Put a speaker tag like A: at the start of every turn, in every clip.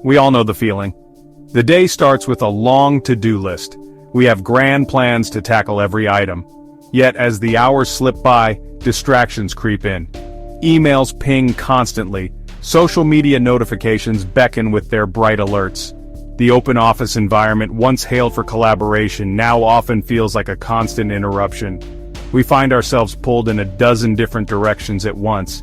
A: We all know the feeling. The day starts with a long to-do list. We have grand plans to tackle every item. Yet as the hours slip by, distractions creep in. Emails ping constantly. Social media notifications beckon with their bright alerts. The open office environment, once hailed for collaboration, now often feels like a constant interruption. We find ourselves pulled in a dozen different directions at once.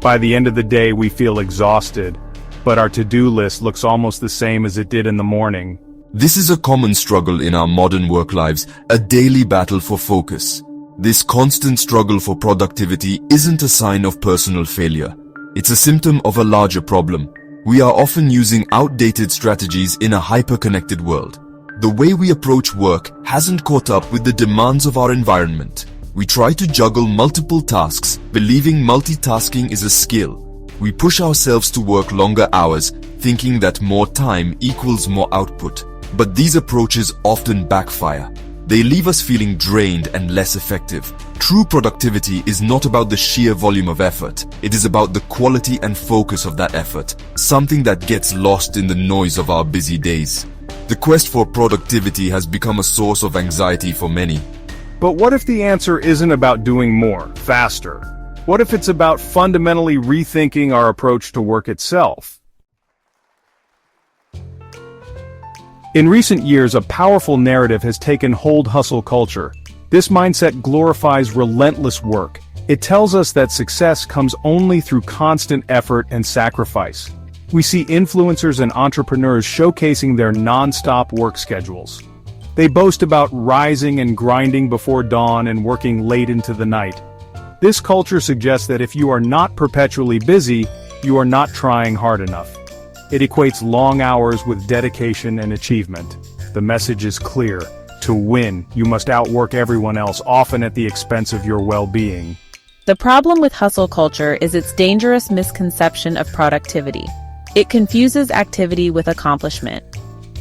A: By the end of the day, we feel exhausted, but our to-do list looks almost the same as it did in the morning.
B: This is a common struggle in our modern work lives, a daily battle for focus. This constant struggle for productivity isn't a sign of personal failure. It's a symptom of a larger problem. We are often using outdated strategies in a hyper-connected world. The way we approach work hasn't caught up with the demands of our environment. We try to juggle multiple tasks, believing multitasking is a skill. We push ourselves to work longer hours, thinking that more time equals more output. But these approaches often backfire. They leave us feeling drained and less effective. True productivity is not about the sheer volume of effort. It is about the quality and focus of that effort, something that gets lost in the noise of our busy days. The quest for productivity has become a source of anxiety for many.
A: But what if the answer isn't about doing more, faster? What if it's about fundamentally rethinking our approach to work itself? In recent years, a powerful narrative has taken hold: hustle culture. This mindset glorifies relentless work. It tells us that success comes only through constant effort and sacrifice. We see influencers and entrepreneurs showcasing their non-stop work schedules. They boast about rising and grinding before dawn and working late into the night. This culture suggests that if you are not perpetually busy, you are not trying hard enough. It equates long hours with dedication and achievement. The message is clear. To win, you must outwork everyone else, often at the expense of your well-being.
C: The problem with hustle culture is its dangerous misconception of productivity. It confuses activity with accomplishment.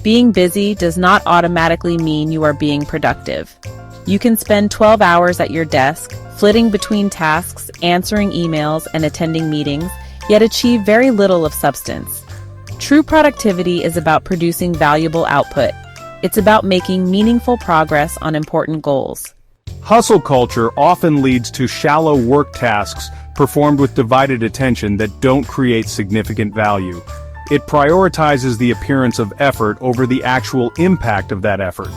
C: Being busy does not automatically mean you are being productive. You can spend 12 hours at your desk, flitting between tasks, answering emails, and attending meetings, yet achieve very little of substance. True productivity is about producing valuable output. It's about making meaningful progress on important goals.
A: Hustle culture often leads to shallow work tasks performed with divided attention that don't create significant value. It prioritizes the appearance of effort over the actual impact of that effort.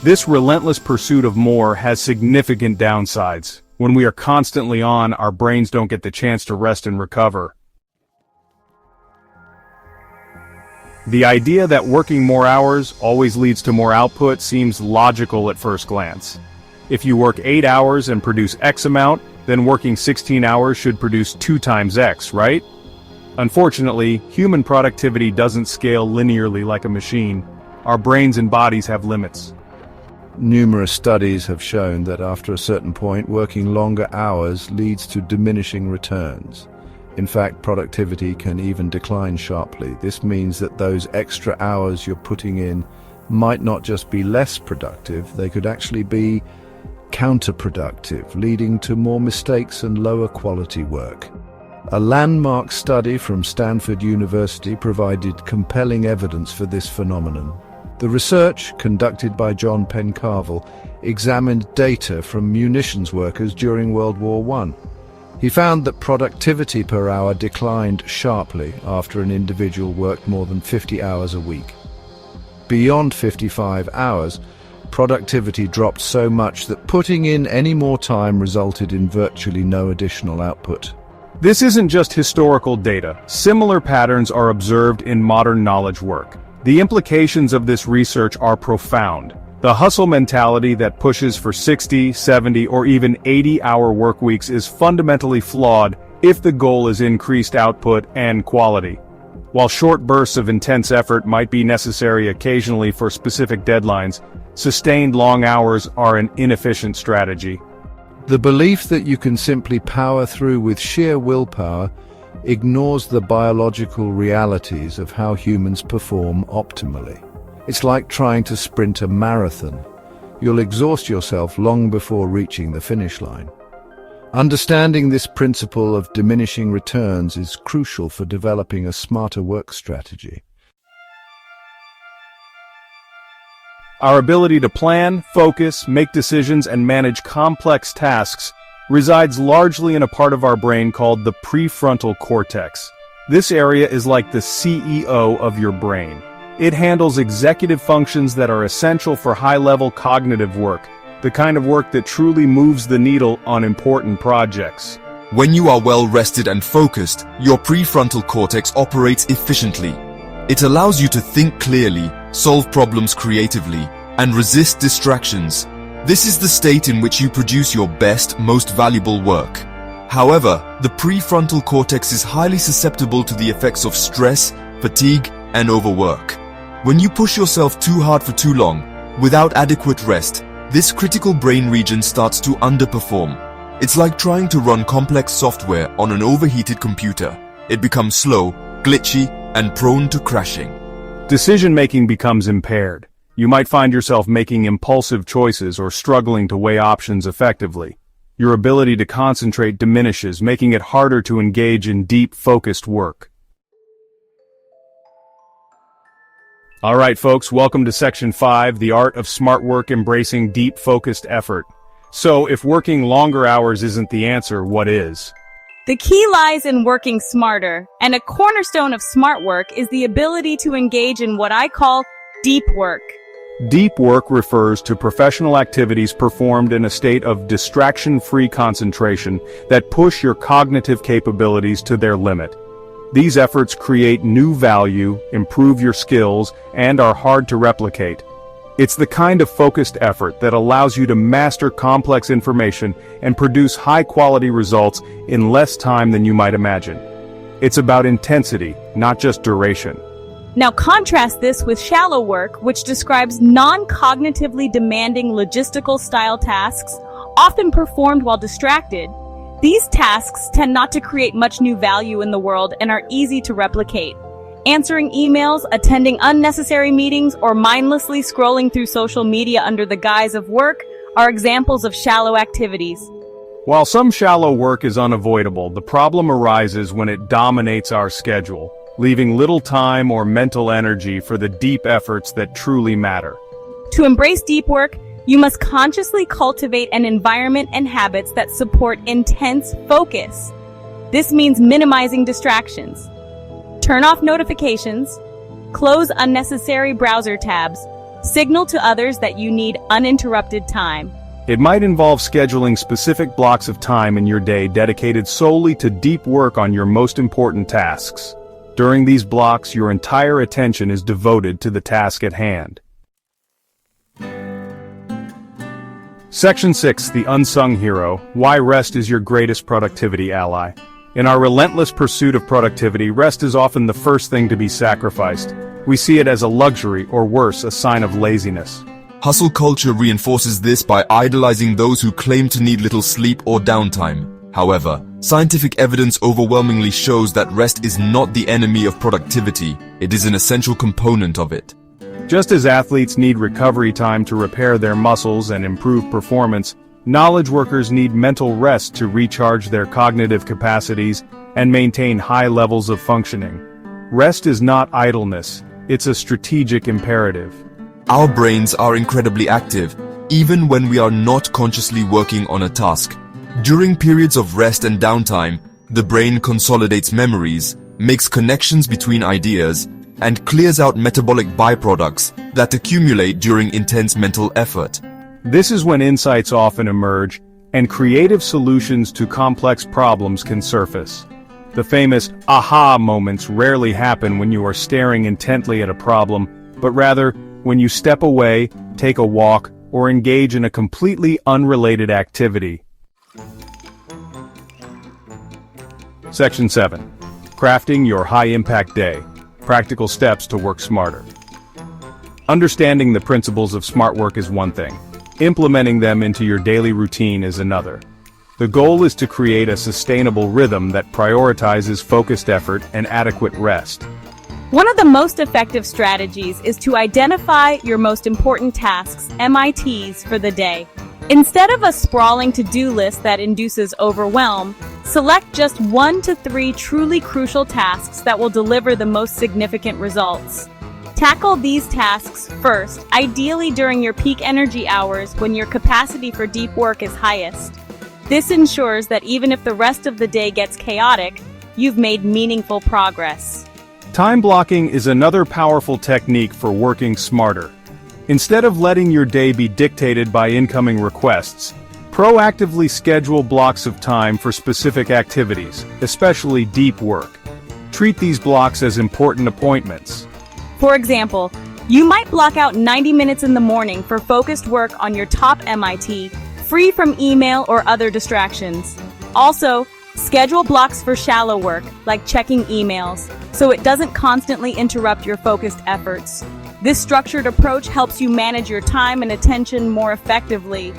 A: This relentless pursuit of more has significant downsides. When we are constantly on, our brains don't get the chance to rest and recover. The idea that working more hours always leads to more output seems logical at first glance. If you work 8 hours and produce X amount, then working 16 hours should produce 2 times X, right? Unfortunately, human productivity doesn't scale linearly like a machine. Our brains and bodies have limits.
D: Numerous studies have shown that after a certain point, working longer hours leads to diminishing returns. In fact, productivity can even decline sharply. This means that those extra hours you're putting in might not just be less productive, they could actually be counterproductive, leading to more mistakes and lower quality work. A landmark study from Stanford University provided compelling evidence for this phenomenon. The research, conducted by John Pencarville, examined data from munitions workers during World War I. He found that productivity per hour declined sharply after an individual worked more than 50 hours a week. Beyond 55 hours, productivity dropped so much that putting in any more time resulted in virtually no additional output.
A: This isn't just historical data. Similar patterns are observed in modern knowledge work. The implications of this research are profound. The hustle mentality that pushes for 60, 70, or even 80-hour work weeks is fundamentally flawed if the goal is increased output and quality. While short bursts of intense effort might be necessary occasionally for specific deadlines, sustained long hours are an inefficient strategy.
D: The belief that you can simply power through with sheer willpower ignores the biological realities of how humans perform optimally. It's like trying to sprint a marathon. You'll exhaust yourself long before reaching the finish line. Understanding this principle of diminishing returns is crucial for developing a smarter work strategy.
A: Our ability to plan, focus, make decisions, and manage complex tasks resides largely in a part of our brain called the prefrontal cortex. This area is like the CEO of your brain. It handles executive functions that are essential for high-level cognitive work, the kind of work that truly moves the needle on important projects.
B: When you are well rested and focused, your prefrontal cortex operates efficiently. It allows you to think clearly, solve problems creatively, and resist distractions. This is the state in which you produce your best, most valuable work. However, the prefrontal cortex is highly susceptible to the effects of stress, fatigue, and overwork. When you push yourself too hard for too long, without adequate rest, this critical brain region starts to underperform. It's like trying to run complex software on an overheated computer. It becomes slow, glitchy, and prone to crashing.
A: Decision-making becomes impaired. You might find yourself making impulsive choices or struggling to weigh options effectively. Your ability to concentrate diminishes, making it harder to engage in deep, focused work. All right, folks, welcome to Section 5, the art of smart work embracing deep, focused effort. So, if working longer hours isn't the answer, what is?
E: The key lies in working smarter, and a cornerstone of smart work is the ability to engage in what I call deep work.
A: Deep work refers to professional activities performed in a state of distraction-free concentration that push your cognitive capabilities to their limit. These efforts create new value, improve your skills, and are hard to replicate. It's the kind of focused effort that allows you to master complex information and produce high-quality results in less time than you might imagine. It's about intensity, not just duration.
E: Now contrast this with shallow work, which describes non-cognitively demanding logistical-style tasks, often performed while distracted. These tasks tend not to create much new value in the world and are easy to replicate. Answering emails, attending unnecessary meetings, or mindlessly scrolling through social media under the guise of work are examples of shallow activities.
A: While some shallow work is unavoidable, the problem arises when it dominates our schedule, leaving little time or mental energy for the deep efforts that truly matter.
E: To embrace deep work, you must consciously cultivate an environment and habits that support intense focus. This means minimizing distractions. Turn off notifications, close unnecessary browser tabs, signal to others that you need uninterrupted time.
A: It might involve scheduling specific blocks of time in your day dedicated solely to deep work on your most important tasks. During these blocks, your entire attention is devoted to the task at hand. Section 6, the unsung hero, why rest is your greatest productivity ally. In our relentless pursuit of productivity, rest is often the first thing to be sacrificed. We see it as a luxury, or worse, a sign of laziness.
B: Hustle culture reinforces this by idolizing those who claim to need little sleep or downtime. However, scientific evidence overwhelmingly shows that rest is not the enemy of productivity, it is an essential component of it.
A: Just as athletes need recovery time to repair their muscles and improve performance, knowledge workers need mental rest to recharge their cognitive capacities and maintain high levels of functioning. Rest is not idleness, it's a strategic imperative.
B: Our brains are incredibly active, even when we are not consciously working on a task. During periods of rest and downtime, the brain consolidates memories, makes connections between ideas, and clears out metabolic byproducts that accumulate during intense mental effort.
A: This is when insights often emerge, and creative solutions to complex problems can surface. The famous aha moments rarely happen when you are staring intently at a problem, but rather when you step away, take a walk, or engage in a completely unrelated activity. Section 7. Crafting your high-impact day. Practical steps to work smarter. Understanding the principles of smart work is one thing. Implementing them into your daily routine is another. The goal is to create a sustainable rhythm that prioritizes focused effort and adequate rest.
E: One of the most effective strategies is to identify your most important tasks, MITs, for the day. Instead of a sprawling to-do list that induces overwhelm, select just 1 to 3 truly crucial tasks that will deliver the most significant results. Tackle these tasks first, ideally during your peak energy hours when your capacity for deep work is highest. This ensures that even if the rest of the day gets chaotic, you've made meaningful progress.
A: Time blocking is another powerful technique for working smarter. Instead of letting your day be dictated by incoming requests, proactively schedule blocks of time for specific activities, especially deep work. Treat these blocks as important appointments.
E: For example, you might block out 90 minutes in the morning for focused work on your top MIT, free from email or other distractions. Also, schedule blocks for shallow work, like checking emails, so it doesn't constantly interrupt your focused efforts. This structured approach helps you manage your time and attention more effectively.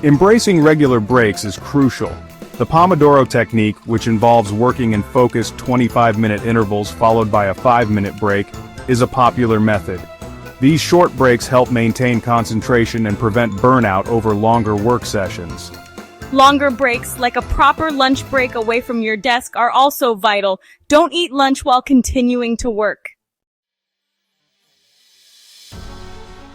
A: Embracing regular breaks is crucial. The Pomodoro technique, which involves working in focused 25-minute intervals followed by a 5-minute break, is a popular method. These short breaks help maintain concentration and prevent burnout over longer work sessions.
E: Longer breaks, like a proper lunch break away from your desk, are also vital. Don't eat lunch while continuing to work.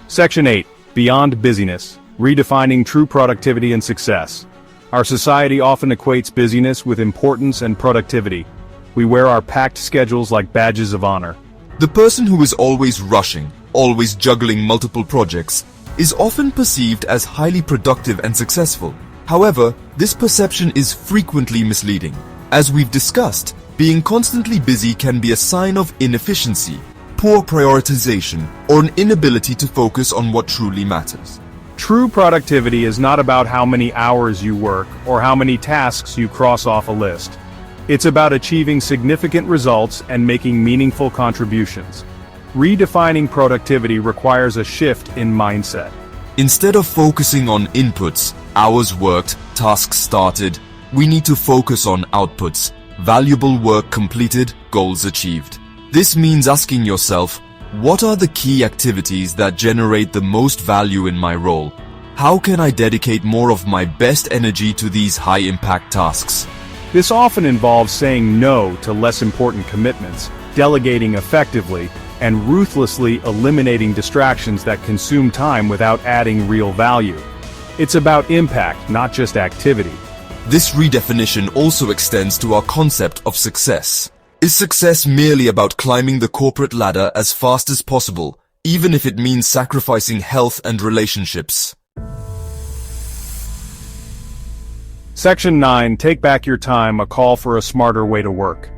A: Section 8. Beyond busyness. Redefining true productivity and success. Our society often equates busyness with importance and productivity. We wear our packed schedules like badges of honor.
B: The person who is always rushing, always juggling multiple projects, is often perceived as highly productive and successful. However, this perception is frequently misleading. As we've discussed, being constantly busy can be a sign of inefficiency, poor prioritization, or an inability to focus on what truly matters.
A: True productivity is not about how many hours you work or how many tasks you cross off a list. It's about achieving significant results and making meaningful contributions. Redefining productivity requires a shift in mindset.
B: Instead of focusing on inputs, hours worked, tasks started, we need to focus on outputs, valuable work completed, goals achieved. This means asking yourself, what are the key activities that generate the most value in my role? How can I dedicate more of my best energy to these high-impact tasks?
A: This often involves saying no to less important commitments, delegating effectively, and ruthlessly eliminating distractions that consume time without adding real value. It's about impact, not just activity.
B: This redefinition also extends to our concept of success. Is success merely about climbing the corporate ladder as fast as possible, even if it means sacrificing health and relationships?
A: Section 9. Take back your time, a call for a smarter way to work.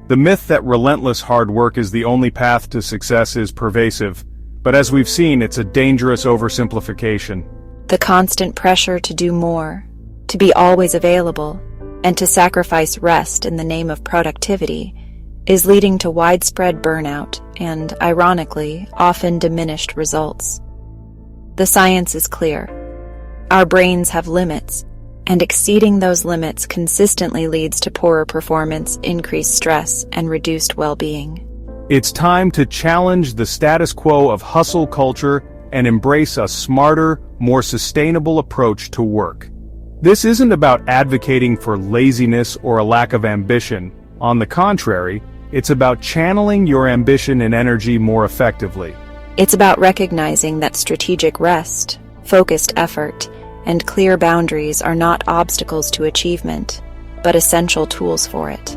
A: The myth that relentless hard work is the only path to success is pervasive, but as we've seen, it's a dangerous oversimplification.
F: The constant pressure to do more, to be always available, and to sacrifice rest in the name of productivity is leading to widespread burnout and, ironically, often diminished results. The science is clear. Our brains have limits, and exceeding those limits consistently leads to poorer performance, increased stress, and reduced well-being.
A: It's time to challenge the status quo of hustle culture and embrace a smarter, more sustainable approach to work. This isn't about advocating for laziness or a lack of ambition. On the contrary, it's about channeling your ambition and energy more effectively.
F: It's about recognizing that strategic rest, focused effort, and clear boundaries are not obstacles to achievement, but essential tools for it.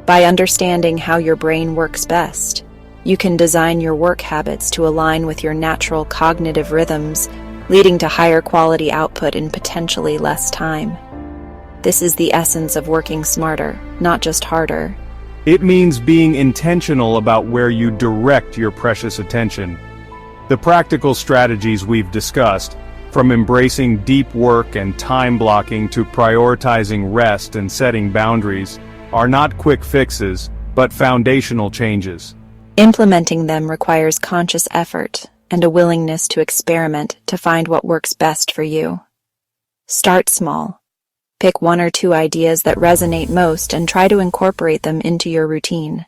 F: By understanding how your brain works best, you can design your work habits to align with your natural cognitive rhythms, leading to higher quality output in potentially less time. This is the essence of working smarter, not just harder.
A: It means being intentional about where you direct your precious attention. The practical strategies we've discussed, from embracing deep work and time blocking to prioritizing rest and setting boundaries, are not quick fixes, but foundational changes.
F: Implementing them requires conscious effort and a willingness to experiment to find what works best for you. Start small. Pick 1 or 2 ideas that resonate most and try to incorporate them into your routine.